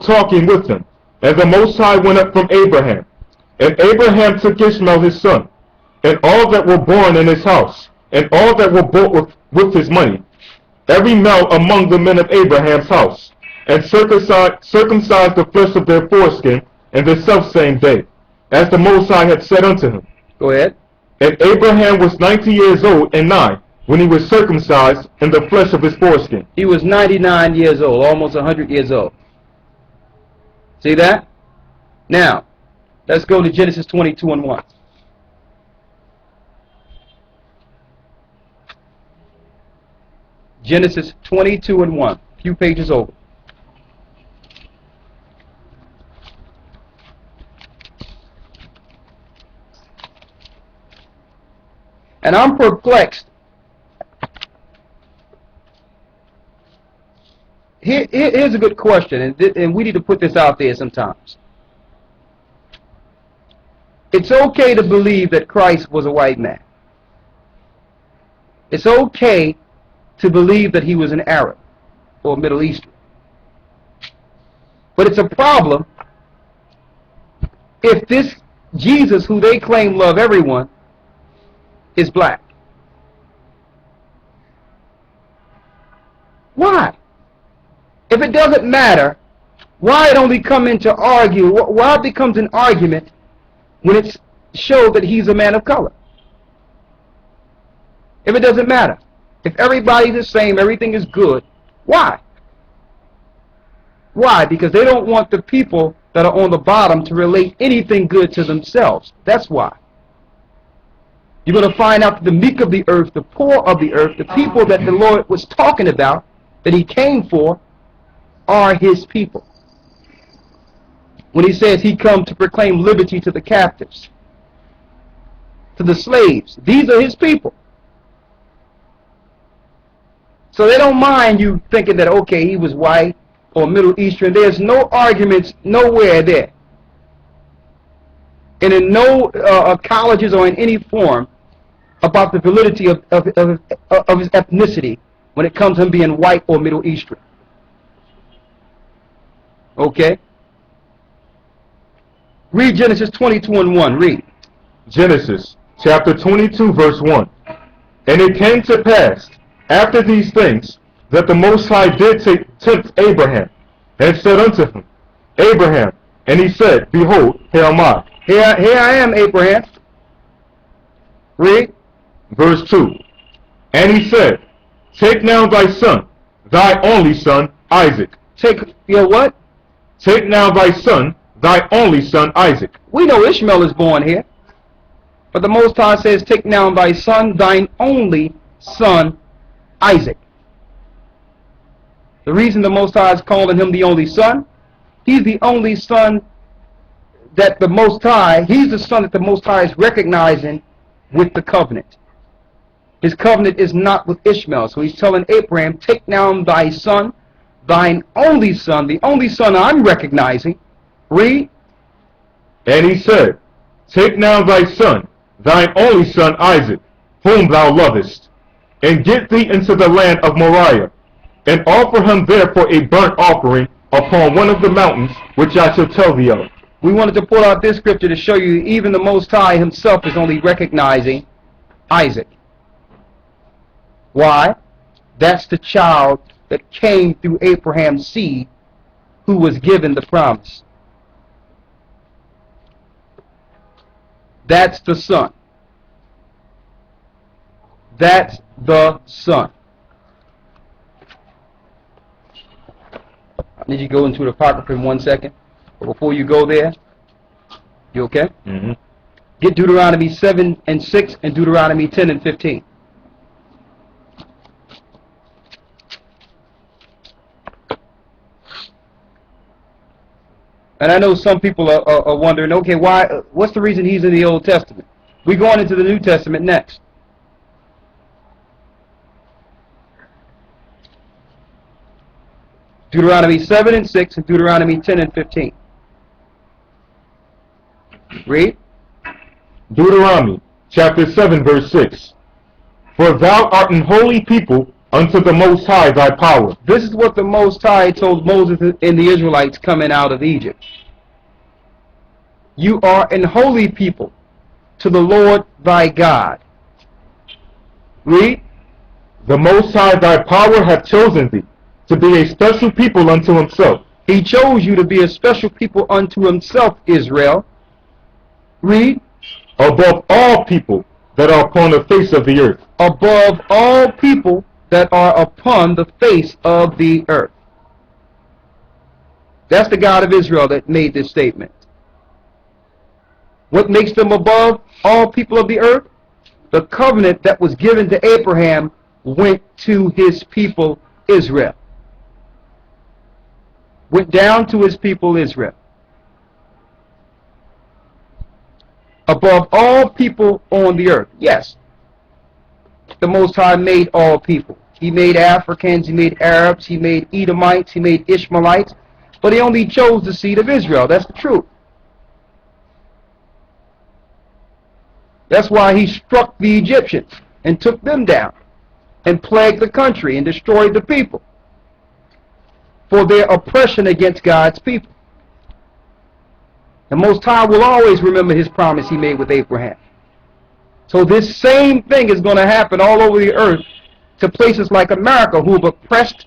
talking with him. And the Most High went up from Abraham. And Abraham took Ishmael his son, and all that were born in his house, and all that were bought with his money, every male among the men of Abraham's house, and circumcised the flesh of their foreskin in the selfsame day, as the Most High had said unto him. Go ahead. And Abraham was 90 years old and 9 when he was circumcised in the flesh of his foreskin. He was 99 years old, almost 100 years old. See that? Now, let's go to Genesis 22 and 1. Genesis 22 and 1. A few pages over. And I'm perplexed. Here's a good question, and we need to put this out there sometimes. It's okay to believe that Christ was a white man. It's okay to believe that he was an Arab or Middle Eastern. But it's a problem if this Jesus, who they claim love everyone, is black. Why? If it doesn't matter, why it only come into argue? Why it becomes an argument when it's showed that he's a man of color? If it doesn't matter, if everybody's the same, everything is good, why? Why? Because they don't want the people that are on the bottom to relate anything good to themselves. That's why. You're going to find out that the meek of the earth, the poor of the earth, the people that the Lord was talking about, that he came for, are his people. When he says he come to proclaim liberty to the captives, to the slaves, these are his people. So they don't mind you thinking that, okay, he was white or Middle Eastern. There's no arguments nowhere there. And in no colleges or in any form about the validity of his ethnicity when it comes to him being white or Middle Eastern. Okay? Read Genesis 22 and 1. Read. Genesis chapter 22 verse 1. And it came to pass after these things that the Most High did tempt Abraham, and said unto him, Abraham. And he said, Behold, here am I. Here I am, Abraham. Read. Verse 2. And he said, Take now thy son, thy only son, Isaac. Take your what? Take now thy son, thy only son, Isaac. We know Ishmael is born here. But the Most High says, Take now thy son, thine only son, Isaac. The reason the Most High is calling him the only son, he's the only son that the Most High, he's the son that the Most High is recognizing with the covenant. His covenant is not with Ishmael. So he's telling Abraham, take now thy son, thine only son, the only son I'm recognizing. Read. And he said, Take now thy son, thine only son Isaac, whom thou lovest, and get thee into the land of Moriah, and offer him there for a burnt offering upon one of the mountains which I shall tell thee of. We wanted to pull out this scripture to show you even the Most High himself is only recognizing Isaac. Why? That's the child that came through Abraham's seed who was given the promise. That's the son. That's the son. I need you to go into the Apocrypha in 1 second. But before you go there, you okay? Mm-hmm. Get Deuteronomy 7 and 6 and Deuteronomy 10 and 15. And I know some people are wondering, okay, what's the reason he's in the Old Testament? We're going into the New Testament next. Deuteronomy 7 and 6 and Deuteronomy 10 and 15. Read. Deuteronomy chapter 7 verse 6. For thou art an holy people unto the Most High thy power. This is what the Most High told Moses and the Israelites coming out of Egypt. You are an holy people to the Lord thy God. Read. The Most High thy power hath chosen thee to be a special people unto himself. He chose you to be a special people unto himself, Israel. Read. Above all people that are upon the face of the earth. Above all people that are upon the face of the earth. That's the God of Israel that made this statement. What makes them above all people of the earth? The covenant that was given to Abraham went to his people Israel. Went down to his people Israel. Above all people on the earth. Yes, the Most High made all people. He made Africans, he made Arabs, he made Edomites, he made Ishmaelites, but he only chose the seed of Israel. That's the truth. That's why he struck the Egyptians and took them down and plagued the country and destroyed the people for their oppression against God's people. The Most High will always remember his promise he made with Abraham. So this same thing is going to happen all over the earth to places like America who have oppressed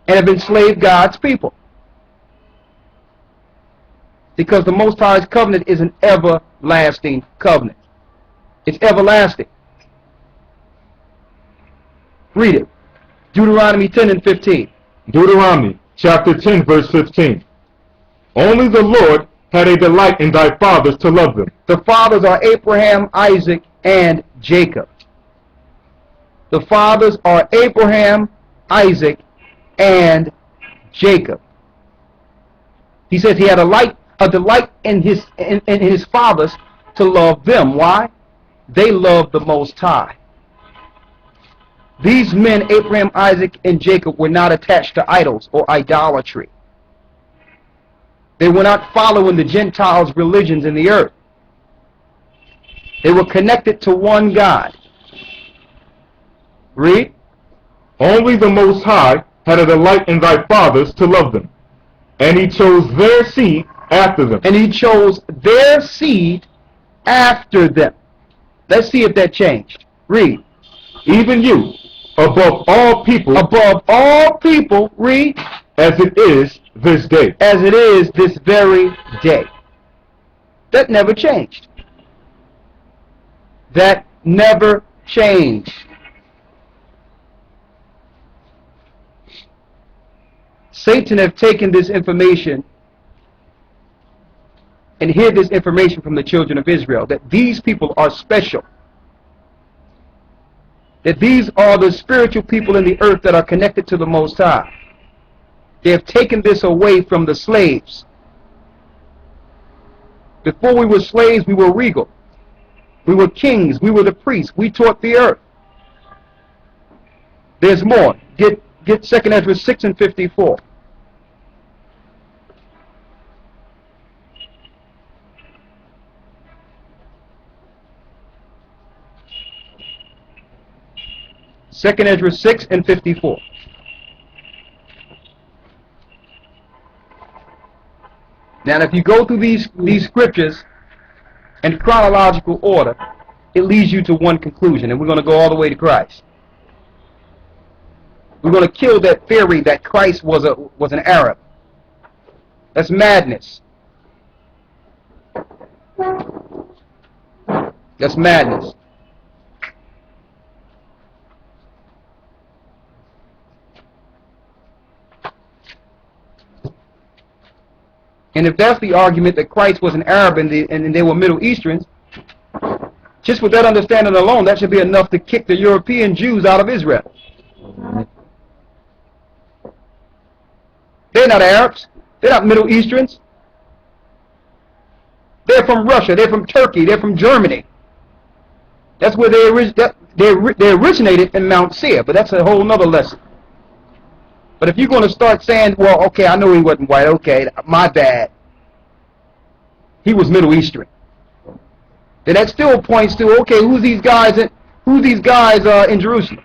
and have enslaved God's people. Because the Most High's covenant is an everlasting covenant. It's everlasting. Read it. Deuteronomy 10 and 15. Deuteronomy chapter 10 verse 15. Only the Lord had a delight in thy fathers to love them. The fathers are Abraham, Isaac, and Jacob. The fathers are Abraham, Isaac, and Jacob. He says he had a delight in his fathers to love them. Why? They loved the Most High. These men, Abraham, Isaac, and Jacob, were not attached to idols or idolatry. They were not following the Gentiles' religions in the earth. They were connected to one God. Read. Only the Most High had a delight in thy fathers to love them, and he chose their seed after them. And he chose their seed after them. Let's see if that changed. Read. Even you, above all people, read, as it is this day. As it is this very day. That never changed. That never changed. Satan have taken this information and hid this information from the children of Israel, that these people are special. That these are the spiritual people in the earth that are connected to the Most High. They have taken this away from the slaves. Before we were slaves, we were regal. We were kings. We were the priests. We taught the earth. There's more. Get 2 Ezra 6 and 54. Second Ezra 6 and 54. Now, if you go through these scriptures in chronological order, it leads you to one conclusion, and we're going to go all the way to Christ. We're going to kill that theory that Christ was an Arab. That's madness. That's madness. And if that's the argument that Christ was an Arab and they were Middle Easterns, just with that understanding alone, that should be enough to kick the European Jews out of Israel. They're not Arabs. They're not Middle Easterns. They're from Russia. They're from Turkey. They're from Germany. That's where they originated in Mount Seir, but that's a whole nother lesson. But if you're going to start saying, well, okay, I know he wasn't white, okay, my bad. He was Middle Eastern. Then that still points to, okay, who's these guys in Jerusalem?